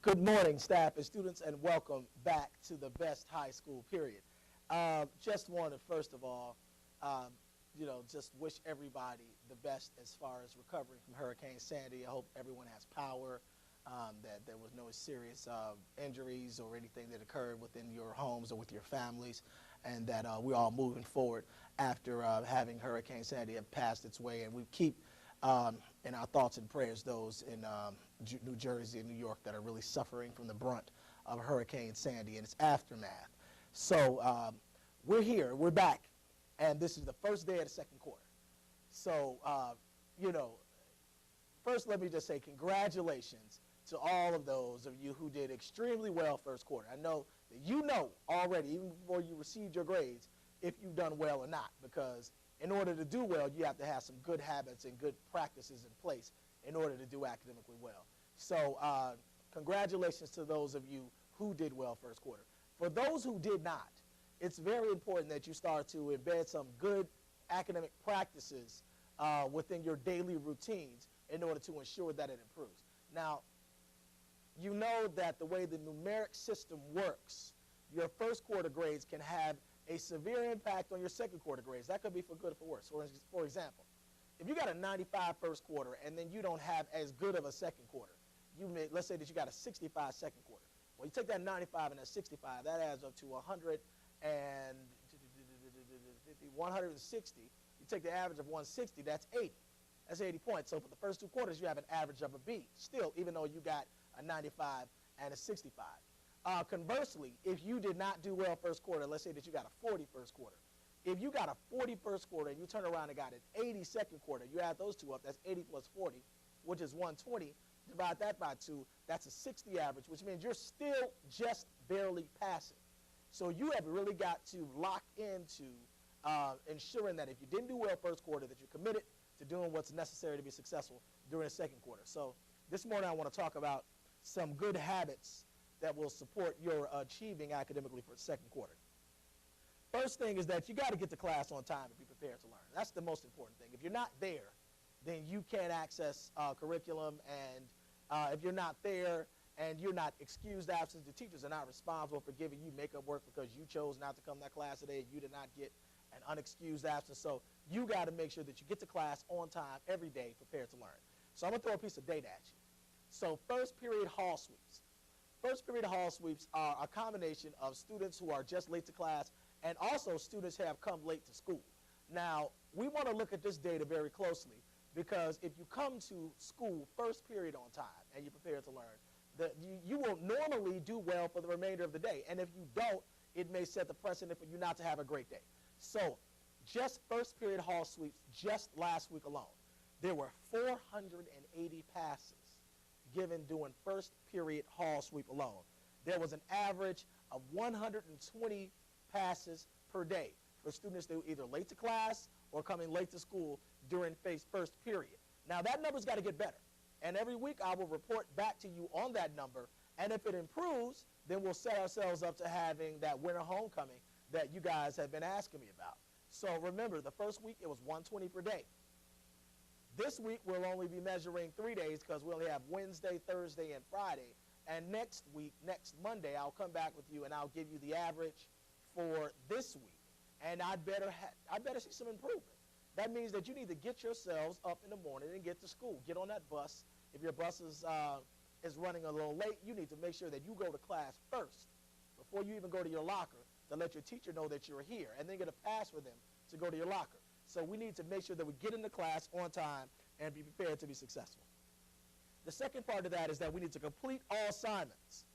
Good morning, staff and students, and welcome back to the best high school period. Just wanted, first of all, just wish everybody the best as far as recovering from Hurricane Sandy. I hope everyone has power, that there was no serious injuries or anything that occurred within your homes or with your families, and that we're all moving forward after having Hurricane Sandy have passed its way. And we keep in our thoughts and prayers those in New Jersey and New York that are really suffering from the brunt of Hurricane Sandy and its aftermath. So we're here, we're back, and this is the first day of the second quarter. So, first let me just say congratulations to all of those of you who did extremely well first quarter. I know that you know already, even before you received your grades, if you've done well or not, because in order to do well, you have to have some good habits and good practices in place in order to do academically well. So congratulations to those of you who did well first quarter. For those who did not, it's very important that you start to embed some good academic practices within your daily routines in order to ensure that it improves. Now, you know that the way the numeric system works, your first quarter grades can have a severe impact on your second quarter grades. That could be for good or for worse. For example, if you got a 95 first quarter and then you don't have as good of a second quarter, let's say that you got a 65 second quarter. Well, you take that 95 and that 65, that adds up to 160. You take the average of 160, that's 80. That's 80 points. So for the first two quarters, you have an average of a B still, even though you got a 95 and a 65. Conversely, if you did not do well first quarter, let's say that you got a 40 first quarter. If you got a 40 first quarter and you turn around and got an 80 second quarter, you add those two up, that's 80 plus 40, which is 120. Divide that by 2, that's a 60 average, which means you're still just barely passing. So you have really got to lock into ensuring that if you didn't do well first quarter, that you're committed to doing what's necessary to be successful during the second quarter. So this morning I want to talk about some good habits that will support your achieving academically for the second quarter. First thing is that you got to get to class on time and be prepared to learn. That's the most important thing. If you're not there, then you can't access curriculum, and if you're not there and you're not excused absence, the teachers are not responsible for giving you makeup work because you chose not to come to that class today and you did not get an unexcused absence. So you got to make sure that you get to class on time every day, prepared to learn. So I'm going to throw a piece of data at you. So first period hall sweeps. First period hall sweeps are a combination of students who are just late to class and also students who have come late to school. Now, we want to look at this data very closely because if you come to school first period on time and you're prepared to learn, you will normally do well for the remainder of the day. And if you don't, it may set the precedent for you not to have a great day. So just first period hall sweeps, just last week alone, there were 480 passes given during first period hall sweep alone. There was an average of 120 passes per day for students that were either late to class or coming late to school during first period. Now that number's got to get better. And every week I will report back to you on that number. And if it improves, then we'll set ourselves up to having that winter homecoming that you guys have been asking me about. So remember, the first week it was 120 per day. This week we'll only be measuring 3 days because we only have Wednesday, Thursday, and Friday. And next week, next Monday, I'll come back with you and I'll give you the average for this week. And I'd better see some improvement. That means that you need to get yourselves up in the morning and get to school. Get on that bus. If your bus is running a little late, you need to make sure that you go to class first before you even go to your locker to let your teacher know that you're here, and then get a pass for them to go to your locker. So we need to make sure that we get into class on time and be prepared to be successful. The second part of that is that we need to complete all assignments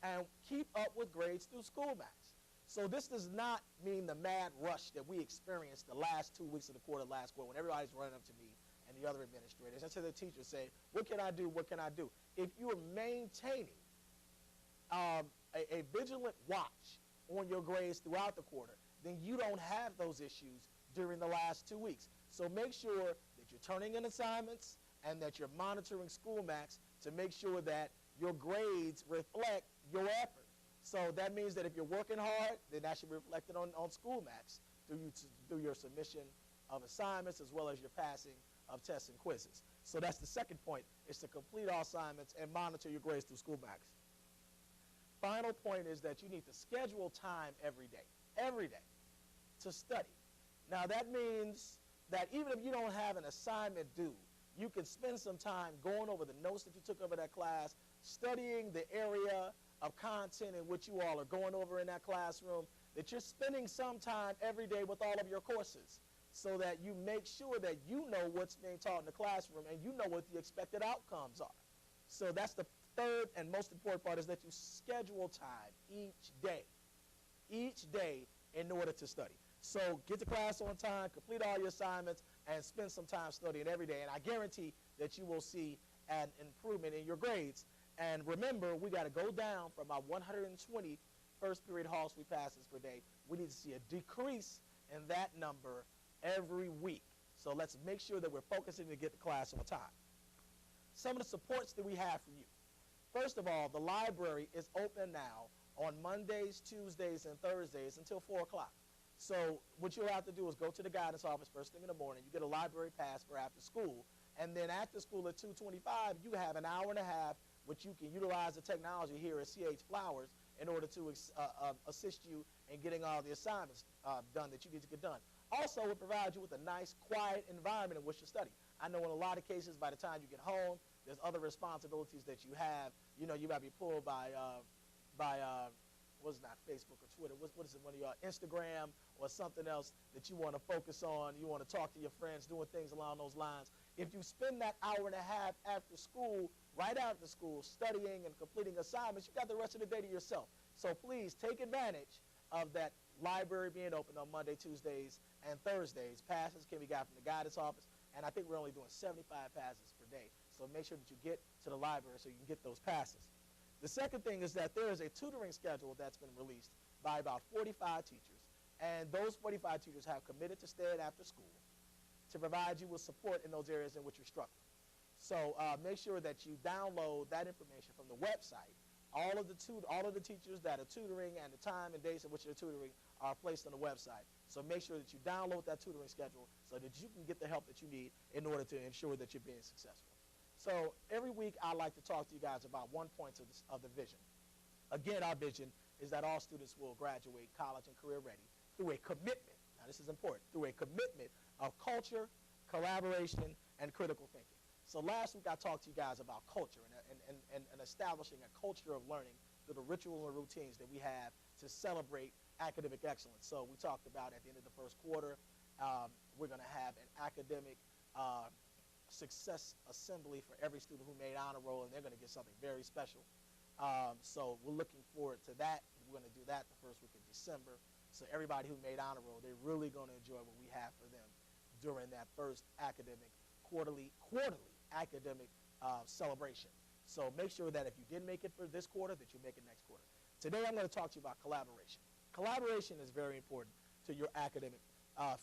and keep up with grades through school max. So this does not mean the mad rush that we experienced the last 2 weeks of the quarter, last quarter, when everybody's running up to me and the other administrators. And to the teachers say, what can I do, what can I do? If you are maintaining a vigilant watch on your grades throughout the quarter, then you don't have those issues during the last 2 weeks. So make sure that you're turning in assignments and that you're monitoring school max to make sure that your grades reflect your effort. So that means that if you're working hard, then that should be reflected on school max through your submission of assignments as well as your passing of tests and quizzes. So that's the second point, is to complete all assignments and monitor your grades through school max. final point is that you need to schedule time every day, to study. Now, that means that even if you don't have an assignment due, you can spend some time going over the notes that you took over that class, studying the area of content in which you all are going over in that classroom, that you're spending some time every day with all of your courses so that you make sure that you know what's being taught in the classroom and you know what the expected outcomes are. So that's the third and most important part, is that you schedule time each day in order to study. So get to class on time, complete all your assignments, and spend some time studying every day. And I guarantee that you will see an improvement in your grades. And remember, we got to go down from our 120 first period hall sweep passes per day. We need to see a decrease in that number every week. So let's make sure that we're focusing to get to class on time. Some of the supports that we have for you. First of all, the library is open now on Mondays, Tuesdays, and Thursdays until 4 o'clock. So what you'll have to do is go to the guidance office first thing in the morning. You get a library pass for after school. And then after school at 2:25, you have an hour and a half which you can utilize the technology here at CH Flowers in order to assist you in getting all the assignments done that you need to get done. Also, it provides you with a nice, quiet environment in which to study. I know in a lot of cases, by the time you get home, there's other responsibilities that you have. You know, you might be pulled by what's not Facebook or Twitter, what is it, one of your Instagram or something else that you want to focus on, you want to talk to your friends, doing things along those lines. If you spend that hour and a half after school, right after school, studying and completing assignments, you got the rest of the day to yourself. So please take advantage of that library being open on Monday, Tuesdays, and Thursdays. Passes can be got from the guidance office, and I think we're only doing 75 passes per day. So make sure that you get to the library so you can get those passes. The second thing is that there is a tutoring schedule that's been released by about 45 teachers, and those 45 teachers have committed to staying after school to provide you with support in those areas in which you're struggling. So make sure that you download that information from the website. All of the teachers that are tutoring and the time and days in which they're tutoring are placed on the website. So make sure that you download that tutoring schedule so that you can get the help that you need in order to ensure that you're being successful. So every week I like to talk to you guys about one point of the vision. Again, our vision is that all students will graduate college and career ready through a commitment, now this is important, through a commitment of culture, collaboration, and critical thinking. So last week I talked to you guys about culture and establishing a culture of learning through the ritual and routines that we have to celebrate academic excellence. So we talked about at the end of the first quarter, we're going to have an academic success assembly for every student who made honor roll, and they're going to get something very special. So we're looking forward to that. We're going to do that the first week of December. So everybody who made honor roll, they're really going to enjoy what we have for them during that first quarterly academic celebration. So make sure that if you didn't make it for this quarter, that you make it next quarter. Today I'm going to talk to you about collaboration. Collaboration is very important to your academic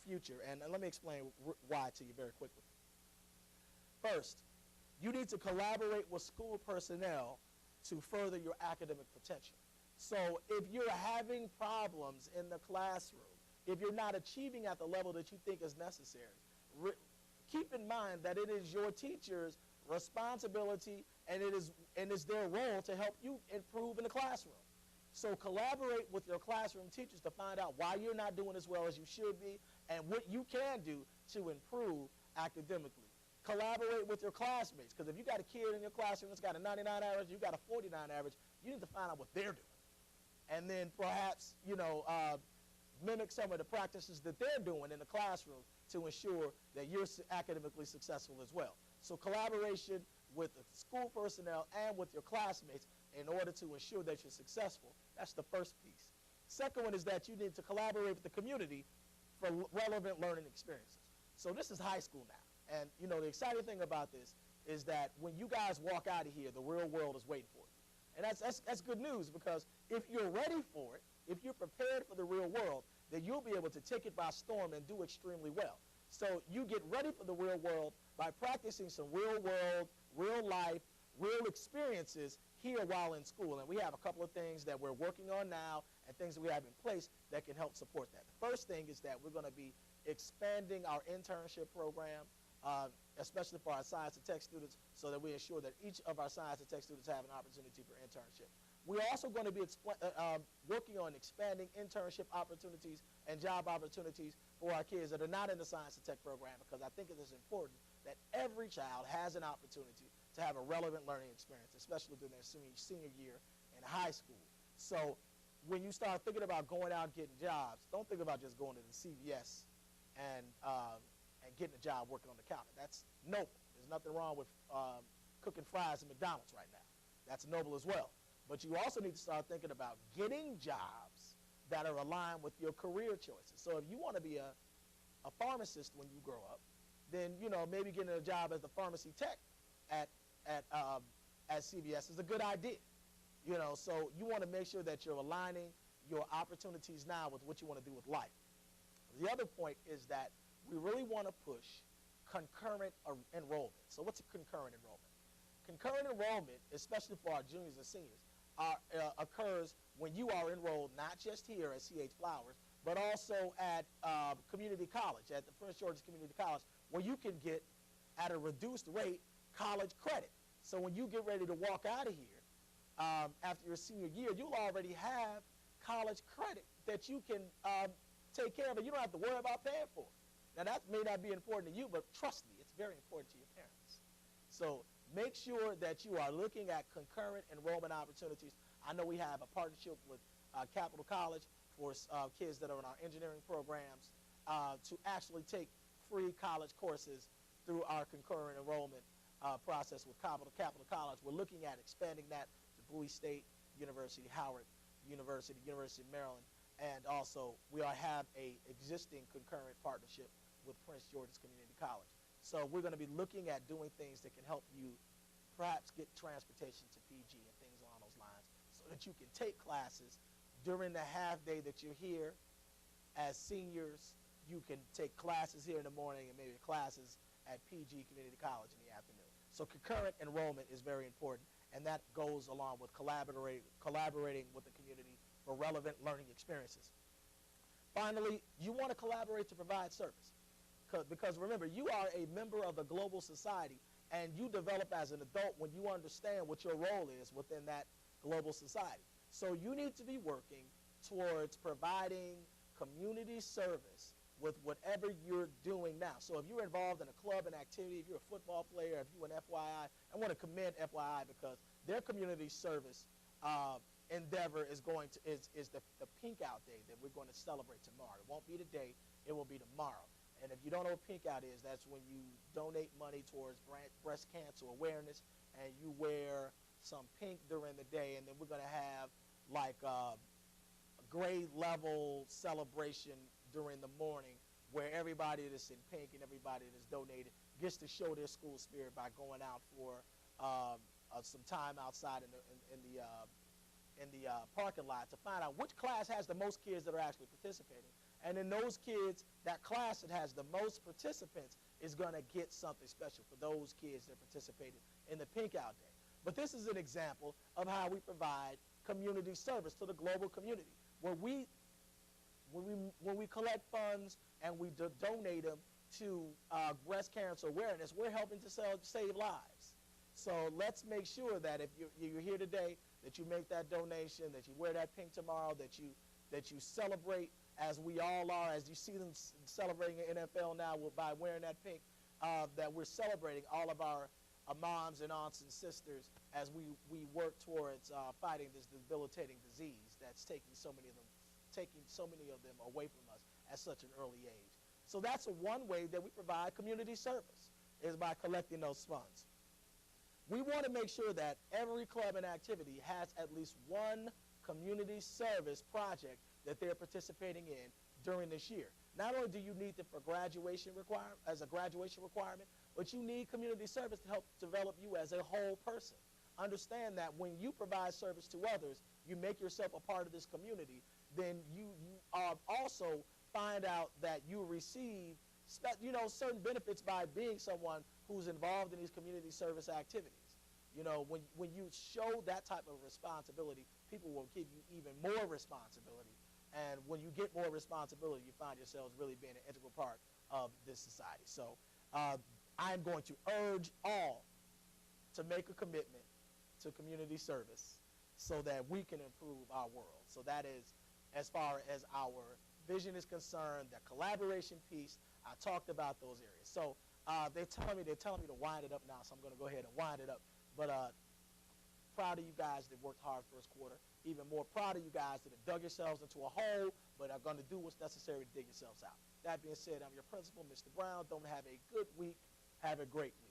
future, and let me explain why to you very quickly. First, you need to collaborate with school personnel to further your academic potential. So if you're having problems in the classroom, if you're not achieving at the level that you think is necessary, keep in mind that it is your teacher's responsibility and it is their role to help you improve in the classroom. So collaborate with your classroom teachers to find out why you're not doing as well as you should be and what you can do to improve academically. Collaborate with your classmates, because if you got a kid in your classroom that's got a 99 average, you got a 49 average, you need to find out what they're doing. And then perhaps, mimic some of the practices that they're doing in the classroom to ensure that you're academically successful as well. So collaboration with the school personnel and with your classmates in order to ensure that you're successful. That's the first piece. Second one is that you need to collaborate with the community for relevant learning experiences. So this is high school now. And, the exciting thing about this is that when you guys walk out of here, the real world is waiting for you. And that's good news, because if you're ready for it, if you're prepared for the real world, then you'll be able to take it by storm and do extremely well. So you get ready for the real world by practicing some real world, real life, real experiences here while in school. And we have a couple of things that we're working on now and things that we have in place that can help support that. The first thing is that we're going to be expanding our internship program. especially for our science and tech students, so that we ensure that each of our science and tech students have an opportunity for internship. We're also going to be working on expanding internship opportunities and job opportunities for our kids that are not in the science and tech program, because I think it is important that every child has an opportunity to have a relevant learning experience, especially during their senior year in high school. So when you start thinking about going out and getting jobs, don't think about just going to the CVS and getting a job working on the counter. That's noble. There's nothing wrong with cooking fries at McDonald's right now. That's noble as well. But you also need to start thinking about getting jobs that are aligned with your career choices. So if you want to be a pharmacist when you grow up, then, you know, maybe getting a job as the pharmacy tech at CVS is a good idea. You know, so you want to make sure that you're aligning your opportunities now with what you want to do with life. The other point is that we really want to push concurrent enrollment. So what's a concurrent enrollment? Concurrent enrollment, especially for our juniors and seniors, occurs when you are enrolled not just here at CH Flowers, but also at community college, at the Prince George's Community College, where you can get, at a reduced rate, college credit. So when you get ready to walk out of here after your senior year, you'll already have college credit that you can take care of, and you don't have to worry about paying for it. Now, that may not be important to you, but trust me, it's very important to your parents. So make sure that you are looking at concurrent enrollment opportunities. I know we have a partnership with Capital College for kids that are in our engineering programs to actually take free college courses through our concurrent enrollment process with Capital College. We're looking at expanding that to Bowie State University, Howard University, University of Maryland, and also we have a existing concurrent partnership with Prince George's Community College. So we're going to be looking at doing things that can help you perhaps get transportation to PG and things along those lines, so that you can take classes during the half day that you're here as seniors. You can take classes here in the morning and maybe classes at PG Community College in the afternoon. So concurrent enrollment is very important, and that goes along with collaborating with the community for relevant learning experiences. Finally, you want to collaborate to provide service, because remember, you are a member of a global society, and you develop as an adult when you understand what your role is within that global society. So you need to be working towards providing community service with whatever you're doing now. So if you're involved in a club and activity, if you're a football player, if you're an FYI, I want to commend FYI because their community service endeavor is the Pink Out Day that we're going to celebrate tomorrow. It won't be today, it will be tomorrow. And if you don't know what Pink Out is, that's when you donate money towards breast cancer awareness, and you wear some pink during the day, and then we're going to have like a grade level celebration during the morning where everybody that's in pink and everybody that's donated gets to show their school spirit by going out for some time outside in the parking lot to find out which class has the most kids that are actually participating. And in those kids, that class that has the most participants is going to get something special for those kids that participated in the Pink Out Day. But this is an example of how we provide community service to the global community, where when we collect funds and we donate them to breast cancer awareness, we're helping to save lives. So let's make sure that if you're here today, that you make that donation, that you wear that pink tomorrow, that you celebrate, as we all are, as you see them celebrating the NFL now by wearing that pink, that we're celebrating all of our moms and aunts and sisters as we work towards fighting this debilitating disease that's taking so many of them away from us at such an early age. So that's one way that we provide community service, is by collecting those funds. We want to make sure that every club and activity has at least one community service project that they're participating in during this year. Not only do you need it for graduation as a graduation requirement, but you need community service to help develop you as a whole person. Understand that when you provide service to others, you make yourself a part of this community, then you also find out that you receive certain benefits by being someone who's involved in these community service activities. When you show that type of responsibility, people will give you even more responsibility. And when you get more responsibility, you find yourselves really being an integral part of this society. So I'm going to urge all to make a commitment to community service so that we can improve our world. So that is as far as our vision is concerned, the collaboration piece. I talked about those areas. So they're telling me to wind it up now, so I'm going to go ahead and wind it up. But proud of you guys that worked hard first quarter. Even more proud of you guys that have dug yourselves into a hole, but are going to do what's necessary to dig yourselves out. That being said, I'm your principal, Mr. Brown. Don't have a good week. Have a great week.